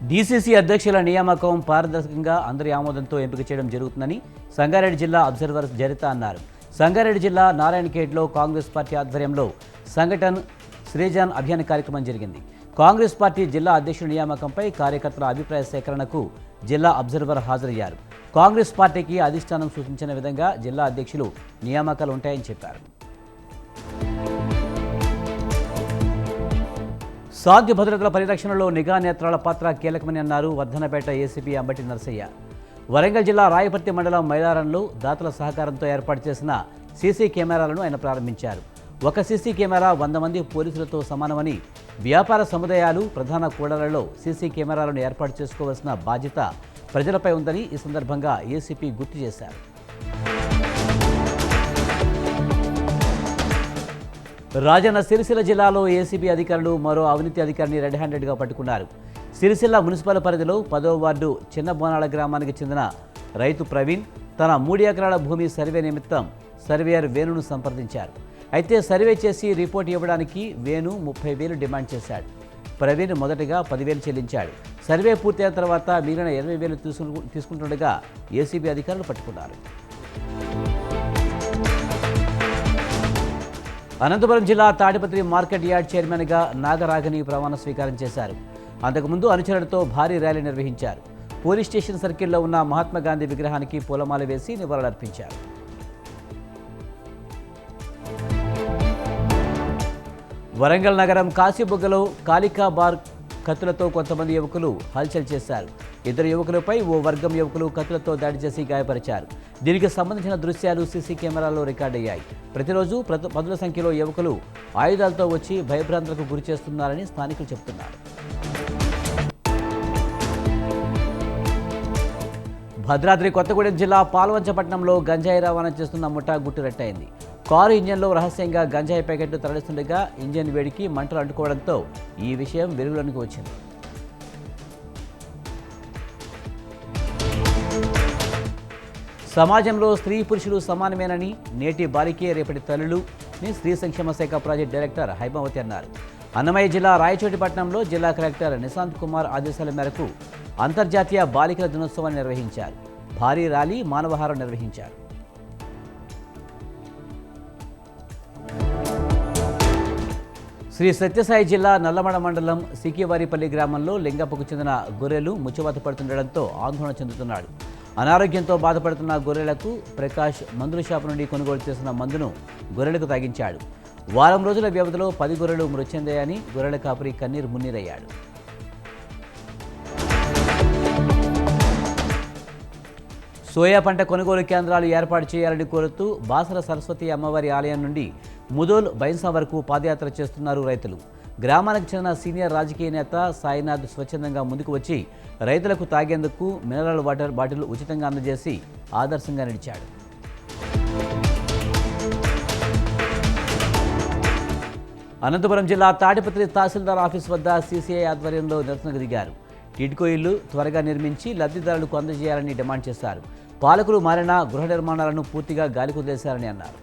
DCC అధ్యక్షుల నియామకం పారదర్శకంగా అందరి ఆమోదంతో ఎంపిక చేయడం జరుగుతుందని సంగారెడ్డి జిల్లా అబ్జర్వర్ జరిత అన్నారు. సంగారెడ్డి జిల్లా నారాయణఖేడ్లో కాంగ్రెస్ పార్టీ ఆధ్వర్యంలో సంఘటన్ శ్రీజాన్ అభియాన్ కార్యక్రమం జరిగింది. కాంగ్రెస్ పార్టీ జిల్లా అధ్యక్షుల నియామకంపై కార్యకర్తల అభిప్రాయ సేకరణకు జిల్లా అబ్జర్వర్ హాజరయ్యారు. కాంగ్రెస్ పార్టీకి అధిష్టానం సూచించిన విధంగా జిల్లా అధ్యక్షులు నియామకాలు ఉంటాయని చెప్పారు. శాంతి భద్రతల పరిరక్షణలో నిఘా నేత్రాల పాత్ర కీలకమని అన్నారు వర్ధనపేట ఏసీపీ అంబటి నరసయ్య. వరంగల్ జిల్లా రాయపర్తి మండలం మైలారంలో దాతల సహకారంతో ఏర్పాటు చేసిన సీసీ కెమెరాలను ఆయన ప్రారంభించారు. ఒక సీసీ కెమెరా 100 మంది పోలీసులతో సమానమని, వ్యాపార సముదాయాలు, ప్రధాన కూడళ్లలో సీసీ కెమెరాలను ఏర్పాటు చేసుకోవాల్సిన బాధ్యత ప్రజలపై ఉందని ఈ సందర్భంగా ఏసీపీ గుర్తు చేశారు. రాజన్న సిరిసిల్ల జిల్లాలో ఏసీబీ అధికారులు మరో అవినీతి అధికారిని రెడ్ హ్యాండెడ్గా పట్టుకున్నారు. సిరిసిల్ల మున్సిపల్ పరిధిలో 10వ వార్డు చిన్న బోనాల గ్రామానికి చెందిన రైతు ప్రవీణ్ తన 3 ఎకరాల భూమి సర్వే నిమిత్తం సర్వేయర్ వేణును సంప్రదించారు. అయితే సర్వే చేసి రిపోర్ట్ ఇవ్వడానికి వేణు 30,000 డిమాండ్ చేశాడు. ప్రవీణ్ మొదటగా 10,000 చెల్లించాడు. సర్వే పూర్తయిన తర్వాత మిగిలిన 20,000 తీసుకుంటుండగా ఏసీబీ అధికారులు పట్టుకున్నారు. అనంతపురం జిల్లా తాడిపత్రి మార్కెట్ యార్డ్ చైర్మన్గా నాగరాగని ప్రమాణ స్వీకారం చేశారు. అంతకుముందు అనుచరులతో భారీ ర్యాలీ నిర్వహించారు. పోలీస్ స్టేషన్ సర్కిల్లో ఉన్న మహాత్మాగాంధీ విగ్రహానికి పూలమాల వేసి నివాళులర్పించారు. వరంగల్ నగరం కాశీబుగ్గలో కాళికా బార్ కత్తులతో కొంతమంది యువకులు హల్చల్ చేశారు. 2 యువకులపై ఓ వర్గం యువకులు కత్తులతో దాడి చేసి గాయపరిచారు. దీనికి సంబంధించిన దృశ్యాలు సీసీ కెమెరాల్లో రికార్డయ్యాయి. ప్రతిరోజు పదుల సంఖ్యలో యువకులు ఆయుధాలతో వచ్చి భయభ్రాంతులకు గురి చేస్తున్నారని స్థానికులు చెబుతున్నారు. భద్రాద్రి కొత్తగూడెం జిల్లా పాల్వంచపట్నంలో గంజాయి రవాణా చేస్తున్న ముఠా గుట్టురట్టయింది. కారు ఇంజన్లో రహస్యంగా గంజాయి ప్యాకెట్లు తరలిస్తుండగా ఇంజన్ వేడికి మంటలు అంటుకోవడంతో ఈ విషయం వెలుగులోనికి వచ్చింది. సమాజంలో స్త్రీ పురుషులు సమానమేనని, నేటి బాలికే రేపటి తల్లులని స్త్రీ సంక్షేమ శాఖ ప్రాజెక్ట్ డైరెక్టర్ హైమావతి అన్నారు. అన్నమయ్య జిల్లా రాయచోటిపట్నంలో జిల్లా కలెక్టర్ నిశాంత్ కుమార్ ఆదేశాల మేరకు అంతర్జాతీయ బాలికల దినోత్సవాన్ని నిర్వహించారు. భారీ ర్యాలీ, మానవహారం నిర్వహించారు. శ్రీ సత్యసాయి జిల్లా నల్లమడ మండలం సికివారిపల్లి గ్రామంలో లింగప్పకు చెందిన గొర్రెలు ముచ్చవాత పడుతుండటంతో ఆందోళన చెందుతున్నాడు. అనారోగ్యంతో బాధపడుతున్న గొర్రెలకు ప్రకాష్ మందుల షాపు నుండి కొనుగోలు చేసిన మందును గొర్రెలకు తాగించాడు. వారం రోజుల వ్యవధిలో 10 గొర్రెలు మృతి చెందాయని గొర్రెల కాపరి కన్నీరు మున్నీరయ్యాడు. సోయా పంట కొనుగోలు కేంద్రాలు ఏర్పాటు చేయాలని కోరుతూ బాసర సరస్వతి అమ్మవారి ఆలయం నుండి ముదోల్ బైన్సా వరకు పాదయాత్ర చేస్తున్నారు రైతులు. గ్రామానికి చెందిన సీనియర్ రాజకీయ నేత సాయినాథ్ స్వచ్ఛందంగా ముందుకు వచ్చి రైతులకు తాగేందుకు మినరల్ వాటర్ బాటిల్ ఉచితంగా అందజేసి ఆదర్శంగా నిలిచాడు. అనంతపురం జిల్లా తాడిపత్రి తహసీల్దార్ ఆఫీస్ వద్ద సీసీఐ ఆధ్వర్యంలో నిరసనకు దిగారు. టిడ్కో ఇళ్లు త్వరగా నిర్మించి లబ్ధిదారులకు అందజేయాలని డిమాండ్ చేశారు. పాలకులు మారినా గృహ నిర్మాణాలను పూర్తిగా గాలికొదిలేశారని అన్నారు.